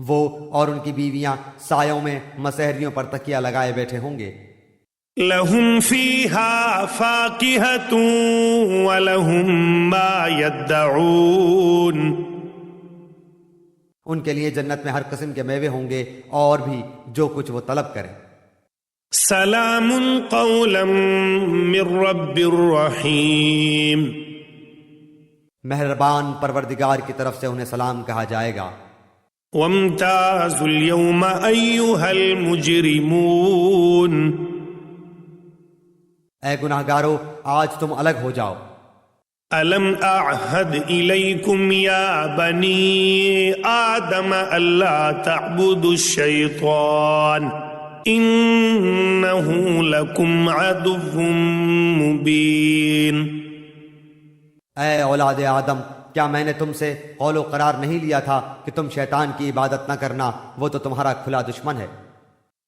وہ اور ان کی بیویاں سایوں میں مسہریوں پر تکیہ لگائے بیٹھے ہوں گے. لَهُمْ فِيهَا فَاكِهَةٌ وَلَهُمْ مَا يَدَّعُونَ. ان کے لیے جنت میں ہر قسم کے میوے ہوں گے اور بھی جو کچھ وہ طلب کریں. سلام قولا من رب الرحیم. مہربان پروردگار کی طرف سے انہیں سلام کہا جائے گا. وامتازوا اليوم أيها المجرمون. اے گناہگارو آج تم الگ ہو جاؤ. ألم أعهد إليكم يا بني آدم ألا تعبدوا الشيطان إنه لكم عدو مبين. اے اولاد آدم، کیا میں نے تم سے قول و قرار نہیں لیا تھا کہ تم شیطان کی عبادت نہ کرنا، وہ تو تمہارا کھلا دشمن ہے۔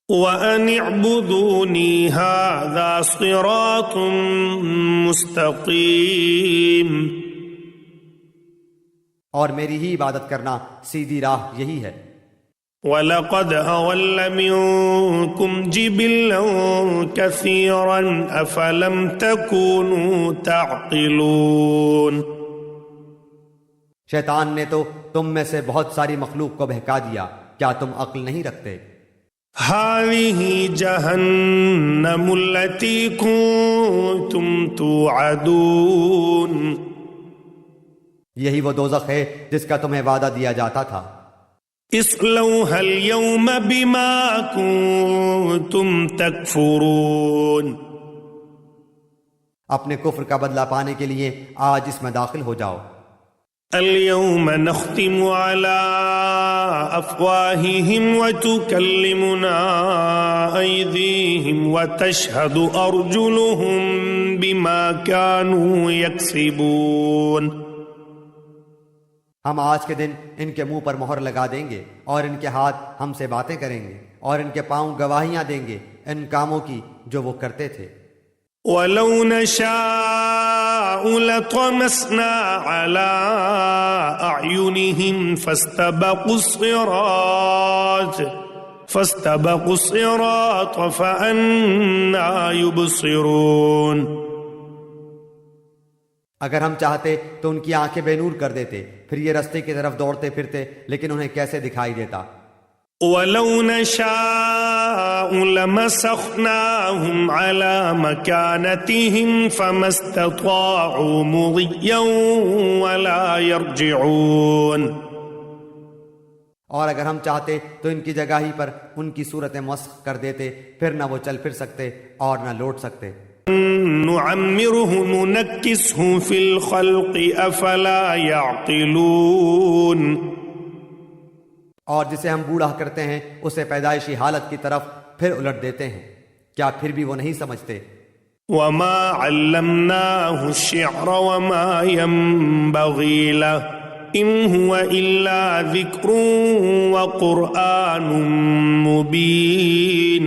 وَأَنِ اعْبُدُونِي هَذَا صِرَاطٌ مُسْتَقِيمٌ، اور میری ہی عبادت کرنا سیدھی راہ یہی ہے۔ وَلَقَدْ أَضَلَّ مِنكُمْ جِبِلًّا كَثِيرًا أَفَلَمْ تَكُونُوا تَعْقِلُونَ، شیطان نے تو تم میں سے بہت ساری مخلوق کو بہکا دیا، کیا تم عقل نہیں رکھتے؟ هَذِهِ جَهَنَّمُ الَّتِي كُنتُمْ تُوعَدُونَ، یہی وہ دوزخ ہے جس کا تمہیں وعدہ دیا جاتا تھا۔ اصلوها اليوم بما كنتم تكفرون، اپنے کفر کا بدلہ پانے کے لیے آج اس میں داخل ہو جاؤ۔ اليوم نختم على افواههم وتكلمنا ايديهم وتشهد ارجلهم بما كانوا يكسبون، ہم آج کے دن ان کے منہ پر مہر لگا دیں گے اور ان کے ہاتھ ہم سے باتیں کریں گے اور ان کے پاؤں گواہیاں دیں گے ان کاموں کی جو وہ کرتے تھے۔ وَلَوْ نَشَاءُ لَطَمَسْنَا عَلَىٰ أَعْيُنِهِمْ فَاسْتَبَقُوا الصِّرَاطَ فَأَنَّىٰ يُبْصِرُونَ، اگر ہم چاہتے تو ان کی آنکھیں بے نور کر دیتے، پھر یہ رستے کی طرف دوڑتے پھرتے، لیکن انہیں کیسے دکھائی دیتا۔ وَلَوْ نَشَاءُ لَمَسَخْنَاهُمْ عَلَىٰ مَكَانَتِهِمْ فَمَا اسْتَطَاعُوا مُضِيًّا وَلَا يَرْجِعُونَ، اور اگر ہم چاہتے تو ان کی جگہ ہی پر ان کی صورت مسخ کر دیتے، پھر نہ وہ چل پھر سکتے اور نہ لوٹ سکتے۔ نُعَمِّرْهُ نُنَكِّسْهُ فِي الْخَلْقِ أَفَلَا يَعْقِلُونَ، اور جسے ہم بوڑھا کرتے ہیں اسے پیدائشی حالت کی طرف پھر الٹ دیتے ہیں، کیا پھر بھی وہ نہیں سمجھتے؟ وَمَا عَلَّمْنَاهُ الشِّعْرَ وَمَا يَنبَغِي لَهُ إِنْ هُوَ إِلَّا ذِكْرٌ وَقُرْآنٌ مُبِينٌ،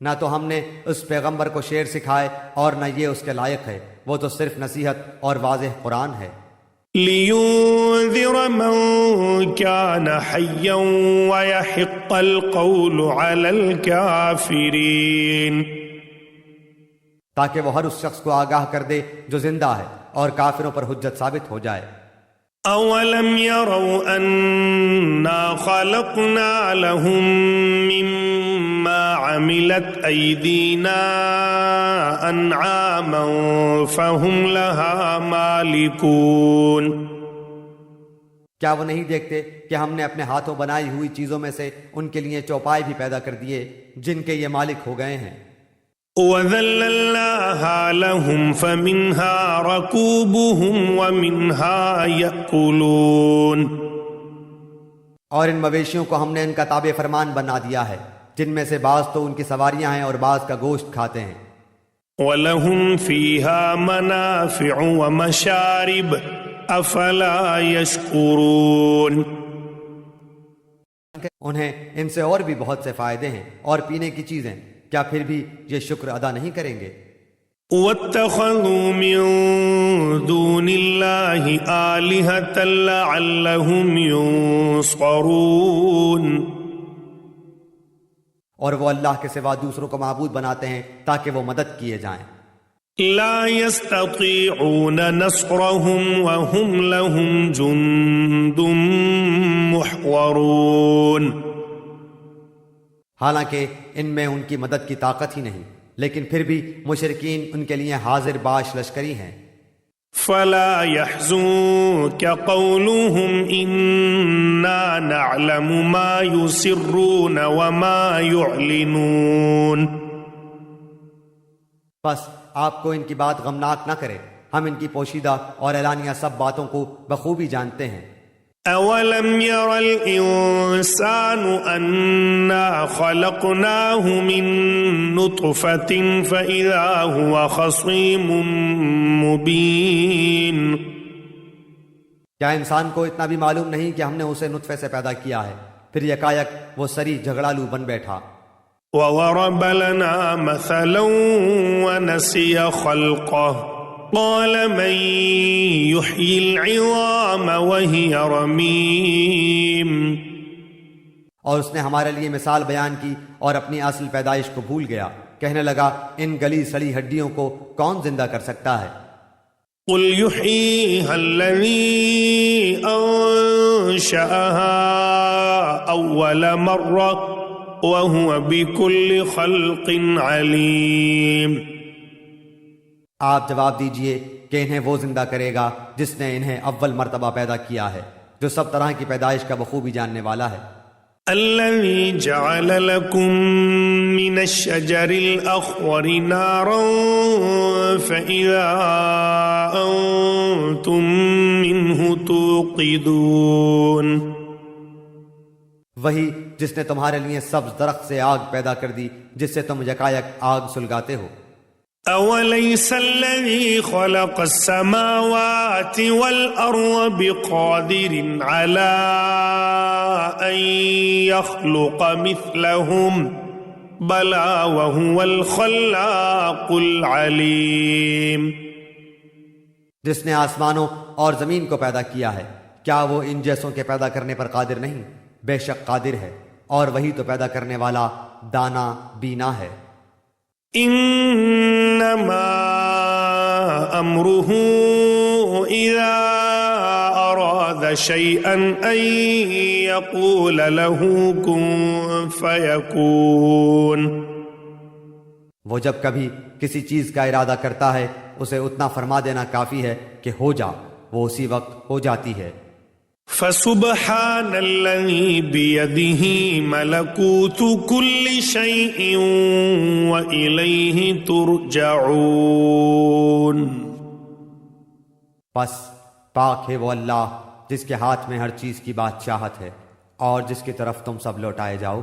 نہ تو ہم نے اس پیغمبر کو شعر سکھائے اور نہ یہ اس کے لائق ہے، وہ تو صرف نصیحت اور واضح قرآن ہے۔ لِيُنذِرَ مَن كَانَ حَيًّا وَيَحِقَّ الْقَوْلُ عَلَى الْكَافِرِينَ، تاکہ وہ ہر اس شخص کو آگاہ کر دے جو زندہ ہے اور کافروں پر حجت ثابت ہو جائے۔ أَوَلَمْ يَرَوْا أَنَّا خَلَقْنَا لَهُم مِّمَّا عَمِلَتْ أَيْدِينَا أَنْعَامًا فَهُمْ لَهَا مَالِكُونَ، کیا وہ نہیں دیکھتے کہ ہم نے اپنے ہاتھوں بنائی ہوئی چیزوں میں سے ان کے لیے چوپائے بھی پیدا کر دیے جن کے یہ مالک ہو گئے ہیں۔ وَذَلَّلْنَاهَا لَهُمْ فَمِنْهَا رَكُوبُهُمْ وَمِنْهَا يَأْكُلُونَ، اور ان مویشیوں کو ہم نے ان کا تابع فرمان بنا دیا ہے، جن میں سے بعض تو ان کی سواریاں ہیں اور بعض کا گوشت کھاتے ہیں۔ وَلَهُمْ فِيهَا مَنَافِعُ وَمَشَارِبُ أَفَلَا يَشْكُرُونَ، انہیں ان سے اور بھی بہت سے فائدے ہیں اور پینے کی چیزیں، کیا پھر بھی یہ شکر ادا نہیں کریں گے؟ وَاتَّخَذُوا مِن دُونِ اللَّهِ آلِهَةً لَعَلَّهُمْ يُنصَرُونَ، اور وہ اللہ کے سوا دوسروں کو معبود بناتے ہیں تاکہ وہ مدد کیے جائیں۔ لا يستطيعون نصرهم وهم لهم جند محضرون، حالانکہ ان میں ان کی مدد کی طاقت ہی نہیں، لیکن پھر بھی مشرکین ان کے لیے حاضر باش لشکری ہیں۔ فلا يحزنك قولهم إنا نعلم ما يسرون وما يعلنون، بس آپ کو ان کی بات غمناک نہ کرے، ہم ان کی پوشیدہ اور اعلانیہ سب باتوں کو بخوبی جانتے ہیں۔ أولم ير الإنسان أنا خلقناه من نطفة فإذا هو خصيم مبين. کیا انسان کو اتنا بھی معلوم نہیں کہ ہم نے اسے نطفے سے پیدا کیا ہے، پھر یکایک وہ سری جھگڑالو بن بیٹھا. وضرب لنا مثلا ونسي خلقه قال من يحيي العظام وهي رميم. اور اس نے ہمارے لیے مثال بیان کی اور اپنی اصل پیدائش کو بھول گیا. کہنے لگا ان گلی سڑی ہڈیوں کو کون زندہ کر سکتا ہے؟ قل يحييها الذي أنشأها أول مرة وهو بكل خلق عليم. آپ جواب دیجئے کہ انہیں وہ زندہ کرے گا جس نے انہیں اول مرتبہ پیدا کیا ہے، جو سب طرح کی پیدائش کا بخوبی جاننے والا ہے. الذي جعل لكم من الشجر الأخضر نارا فإذا أنتم منه توقدون. وہی جس نے تمہارے لیے سبز درخت سے آگ پیدا کر دی جس سے تم یکایک آگ سلگاتے ہو. أوليس الذي خلق السماوات والأرض بقادر على أن يخلق مثلهم بلى وهو الخلاق العليم. جس نے آسمانوں اور زمین کو پیدا کیا ہے، کیا وہ ان جیسوں کے پیدا کرنے پر قادر نہیں؟ بے شک قادر ہے، اور وہی تو پیدا کرنے والا دانا بینا ہے. انما امره اذا اراد شيئا ان يقول له كن فيكون. وہ جب کبھی کسی چیز کا ارادہ کرتا ہے اسے اتنا فرما دینا کافی ہے کہ ہو جا، وہ اسی وقت ہو جاتی ہے. فسبحان الذي بيده ملكوت كل شيء وإليه ترجعون. پس پاک ہے وہ اللہ جس کے ہاتھ میں ہر چیز کی بادشاہت ہے اور جس کی طرف تم سب لوٹائے جاؤ.